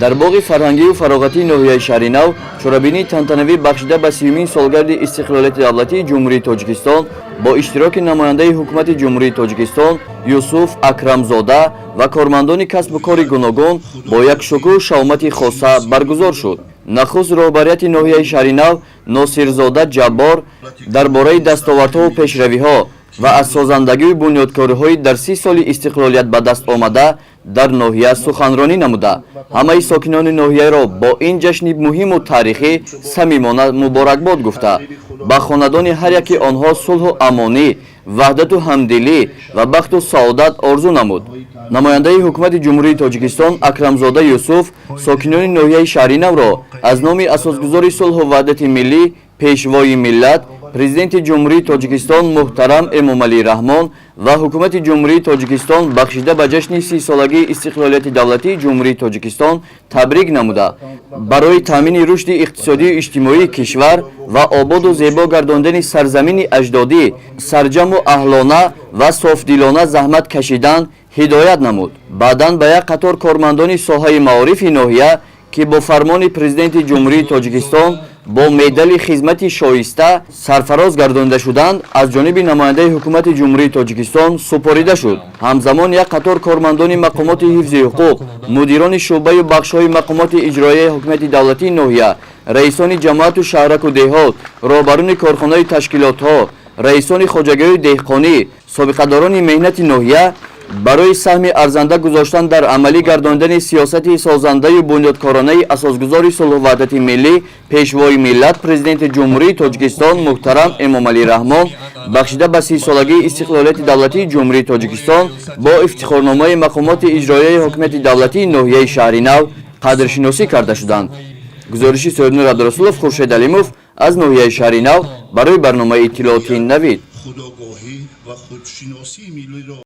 дар боғи фарҳангию фароғатии ноҳияи шаҳри нав чорабинии тантанавӣ бахшида ба 30-мин солгарди истиқлолияти давлатии ҷумҳурии Тоҷикистон бо иштироки намояндаи ҳукумати ҷумҳурии Тоҷикистон Юсуф Акрамзода ва кормандони касбу кори гуногун бо як шукӯҳ шаомати хоса баргузор шуд. Нахуст роҳбарияти ноҳияи шаҳри нав Носирзода Ҷаббор дар бораи дастовардҳоу пешравиҳо ва аз созандагии бунёдкориҳои дар 30 соли истиқлолият ба даст омада дар ноҳия суханронӣ намуда ҳамаи сокинони ноҳияро бо ин ҷашни муҳиму таърихӣ самимона муборакбод гуфта ба хонадони ҳар яки онҳо сулҳу амонӣ, ваҳдату ҳамдилӣ ва бахту саодат орзу намуд. намояндаи ҳукумати ҷумҳурии Тоҷикистон Акрамзода Юсуф сокинони ноҳияи шаҳри навро аз номи асосгузори сулҳу ваҳдати миллӣ, пешвои миллат, президенти ҷумҳурии Тоҷикистон муҳтарам Эмомалӣ Раҳмон ва ҳукумати ҷумҳурии Тоҷикистон бахшида ба ҷашни 30-солагии истиқлолияти давлатии ҷумҳурии Тоҷикистон табрик намуда барои таъмини рушди иқтисодию иҷтимоии кишвар ва ободу зебо гардондани сарзамини аҷдодӣ сарҷаму аҳлона ва софдилона заҳмат кашидан ҳидоят намуд. Баъдан ба як қатор кормандони соҳаи маорифи ноҳия ки бо фармони президенти ҷумҳурии Тоҷикистон бо медали хизмати шоиста сарфароз гардонида шуданд аз ҷониби намояндаи ҳукумати ҷумҳурии Тоҷикистон супорида шуд. ҳамзамон як қатор кормандони мақомоти ҳифзи ҳуқуқ, мудирони шуъбаю бахшҳои мақомоти иҷроияи ҳукумати давлатии ноҳия, раисони ҷамоату шаҳраку деҳот, роҳбарони корхонаи ташкилотҳо, раисони хоҷагиҳои деҳқонӣ, собиқадорони меҳнати ноҳия барои саҳми арзанда гузоштан дар амалӣ гардондани сиёсати созандаю бунёдкоронаи асосгузори сулҳу ваҳдати миллӣ, пешвои миллат, президенти ҷумҳурии Тоҷикистон муҳтарам Эмомалӣ Раҳмон бахшида ба 30-солагии истиқлолияти давлатии ҷумҳурии Тоҷикистон бо ифтихорномаи мақомоти иҷроияи ҳукумати давлатии ноҳияи шаҳри нав қадршиносӣ карда шуданд. гузориши Соҳибнур Абдурасулов, Хуршед Алимов аз ноҳияи шаҳри нав барои барномаи иттилооти Навид.